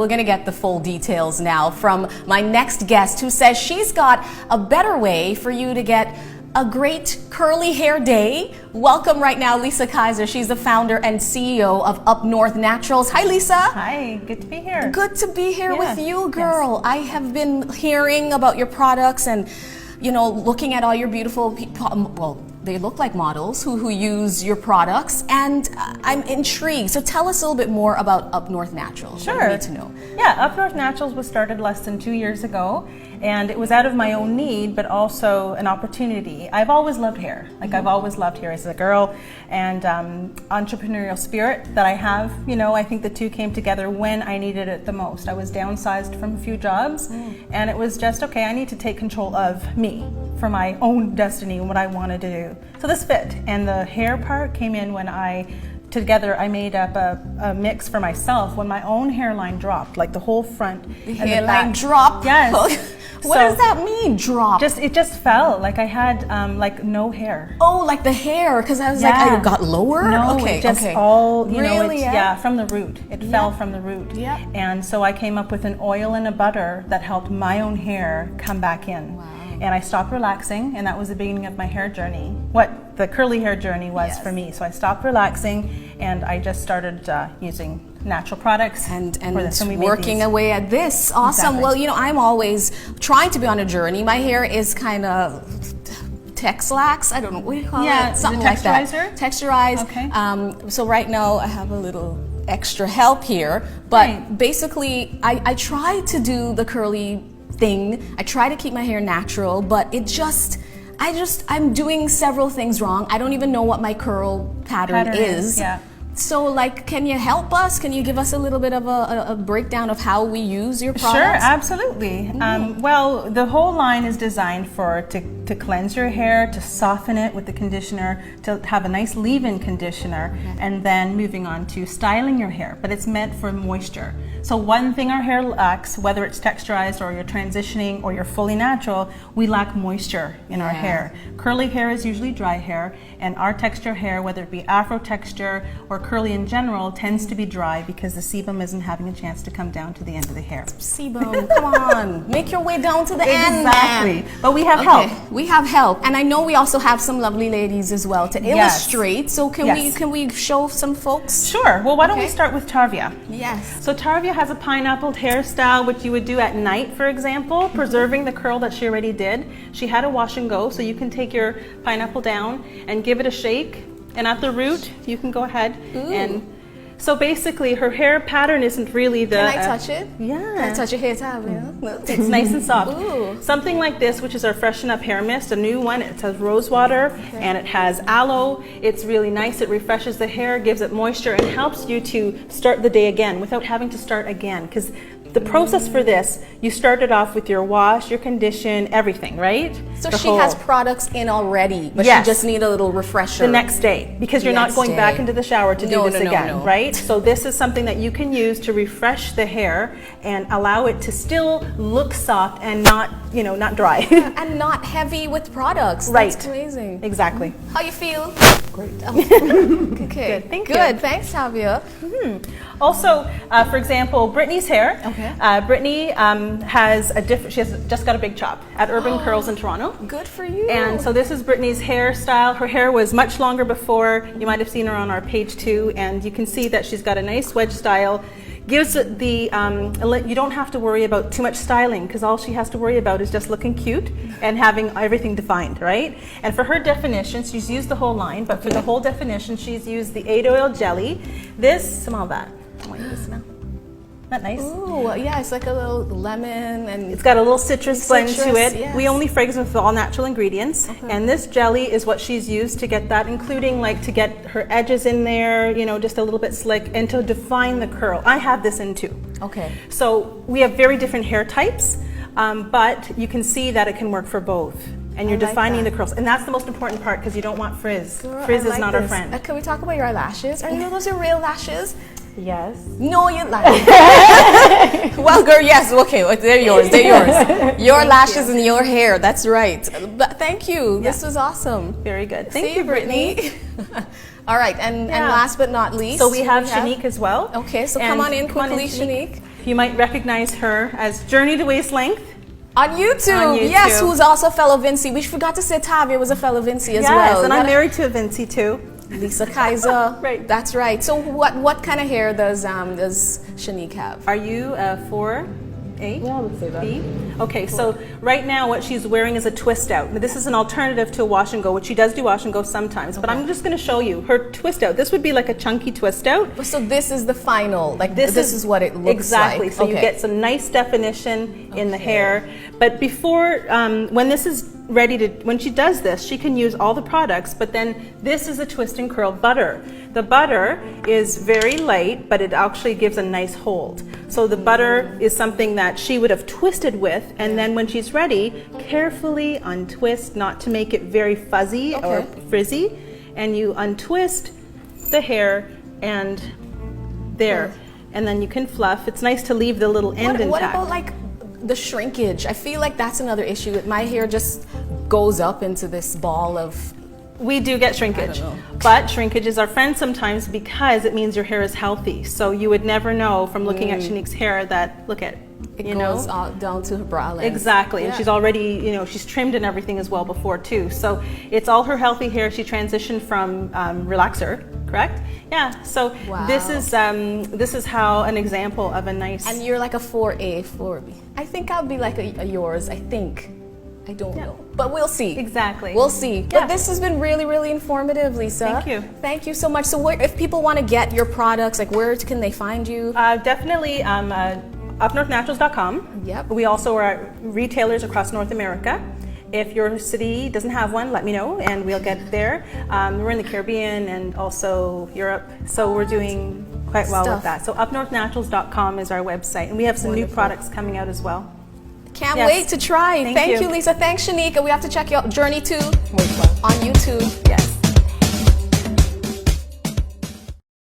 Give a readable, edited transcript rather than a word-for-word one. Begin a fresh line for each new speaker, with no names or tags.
We're going to get the full details now from my next guest, who says she's got a better way for you to get a great curly hair day. Welcome right now, Lisa Kaiser. She's the founder and CEO of Up North Naturals. Hi, Lisa.
Hi, good to be here.
Good to be here with you, girl. Yes. I have been hearing about your products and, you know, looking at all your beautiful people. Well, they look like models who use your products, and I'm intrigued. So tell us a little bit more about Up North Naturals.
Sure.
What do you need to know?
Yeah, Up North Naturals was started less than 2 years ago, and it was out of my own need, but also an opportunity. I've always loved hair. I've always loved hair as a girl, and entrepreneurial spirit that I have, you know, I think the two came together when I needed it the most. I was downsized from a few jobs, and it was just, okay, I need to take control of me for my own destiny and what I wanted to do. So this fit, and the hair part came in when together I made up a mix for myself when my own hairline dropped, like the whole front.
The hairline dropped?
Yes.
What does that mean, drop?
It just fell, like I had like no hair.
Oh, like the hair, because I was like, I got lower?
No,
okay,
it just all, you know,
really,
from the root. It fell from the root.
Yeah.
And so I came up with an oil and a butter that helped my own hair come back in.
Wow.
And I stopped relaxing, and that was the beginning of my hair journey. What the curly hair journey was for me. So I stopped relaxing, and I just started using natural products
and working away at this. Awesome.
Exactly.
Well, you know, I'm always trying to be on a journey. My hair is kind of Texlax. I don't know what do you call it. Something like that. Texturized.
Okay.
So right now I have a little extra help here, but basically I try to do the curly thing. I try to keep my hair natural, but I'm doing several things wrong. I don't even know what my curl pattern is.
Yeah.
So, like, can you help us? Can you give us a little bit of a breakdown of how we use your products?
Sure, absolutely. Well, the whole line is designed to cleanse your hair, to soften it with the conditioner, to have a nice leave-in conditioner, and then moving on to styling your hair. But it's meant for moisture. So one thing our hair lacks, whether it's texturized or you're transitioning or you're fully natural, we lack moisture in our hair. Curly hair is usually dry hair, and our texture hair, whether it be afro texture or curly in general, tends to be dry because the sebum isn't having a chance to come down to the end of the hair.
Sebum, come on, make your way down to the end.
Exactly. But we have help.
We have help, and I know we also have some lovely ladies as well to illustrate. So can we show some folks?
Sure. Well, why don't we start with Tarvia?
Yes.
So Tarvia has a pineapple hairstyle, which you would do at night, for example, preserving the curl that she already did. She had a wash and go, so you can take your pineapple down and give it a shake. And at the root, you can go ahead and. So basically, her hair pattern isn't really the.
Can I touch it?
Yeah.
Can I touch your hair, Tarvia?
It's nice and soft.
Ooh.
Something like this, which is our Freshen Up Hair Mist, a new one. It has rose water and it has aloe. It's really nice. It refreshes the hair, gives it moisture, and helps you to start the day again without having to start again. Because the process for this, you started off with your wash, your condition, everything, right?
So she has products in already, but she just needs a little refresher.
The next day, because you're not going back into the shower to do this again, right? So this is something that you can use to refresh the hair and allow it to still look soft and not, you know, not dry.
And not heavy with products.
Right.
That's amazing.
Exactly.
How you feel?
Great.
Okay.
Good. Thank you.
Good. Thanks, Tarvia.
Also, for example, Brittany's hair. Brittany has a different. She has just got a big chop at Urban Curls in Toronto.
Good for you.
And so this is Brittany's hairstyle. Her hair was much longer before. You might have seen her on our page too, and you can see that she's got a nice wedge style. Gives it the you don't have to worry about too much styling because all she has to worry about is just looking cute and having everything defined, right? And for her definition, she's used the whole line, but for the whole definition, she's used the 8 oil jelly. This, smell that. I want you to smell. Isn't that nice?
Ooh, yeah, it's like a little lemon and
it's got a little citrus blend to it.
Yes.
We only fragrance with all natural ingredients. And this jelly is what she's used to get that, including like to get her edges in there, you know, just a little bit slick and to define the curl. I have this in too.
Okay.
So we have very different hair types, but you can see that it can work for both. And you're defining the curls. And that's the most important part because you don't want frizz.
Girl,
frizz is not our friend.
Can we talk about your lashes? Are you know those are real lashes?
Yes.
No, you lie. Well, girl, yes. Okay, they're yours. They're yours. Your lashes and your hair. That's right. But thank you. This was awesome.
Very good.
Thank you, Brittany. All right, and last but not least,
so we have Shanique as well.
Okay, so come on in quickly, Shanique.
You might recognize her as Journey to Waist Length.
On YouTube, yes, who's also a fellow Vinci. We forgot to say Tavia was a fellow Vinci as well.
Yes, and I'm married to a Vinci too.
Lisa Kaiser.
Right.
That's right. So what kind of hair does Shanique have?
Are you a 4A?
Yeah, I would say that.
B? Okay, so right now what she's wearing is a twist out. Now, this is an alternative to a wash and go, which she does do wash and go sometimes, but I'm just going to show you her twist out. This would be like a chunky twist out.
So this is the final, like this is what it looks
exactly.
like.
So you get some nice definition in the hair. But before, when this is ready to, when she does this, she can use all the products, but then this is a twist and curl butter. The butter is very light, but it actually gives a nice hold. So the butter is something that she would have twisted with, and then when she's ready, carefully untwist, not to make it very fuzzy or frizzy, and you untwist the hair and there, and then you can fluff. It's nice to leave the little end intact.
What about like the shrinkage? I feel like that's another issue. My hair just goes up into this ball of...
We do get shrinkage, but shrinkage is our friend sometimes because it means your hair is healthy. So you would never know from looking at Shanique's hair that, look at,
it goes down to her brow length.
Exactly, and she's already, you know, she's trimmed and everything as well before too. So it's all her healthy hair. She transitioned from relaxer, correct? Yeah. So this is how an example of a nice.
And you're like a 4A, 4B. I think I'll be like a yours. I think. I don't know, but we'll see.
Exactly.
We'll see. But this has been really, really informative, Lisa.
Thank you.
Thank you so much. So if people want to get your products, like where can they find you?
Definitely upnorthnaturals.com.
Yep.
We also are retailers across North America. If your city doesn't have one, let me know and we'll get it there. We're in the Caribbean and also Europe, so we're doing quite well with that. So upnorthnaturals.com is our website, and we have some new products coming out as well.
Can't wait to try. Thank you, Lisa. Thanks, Shanika. We have to check out Journey to on YouTube.
Yes.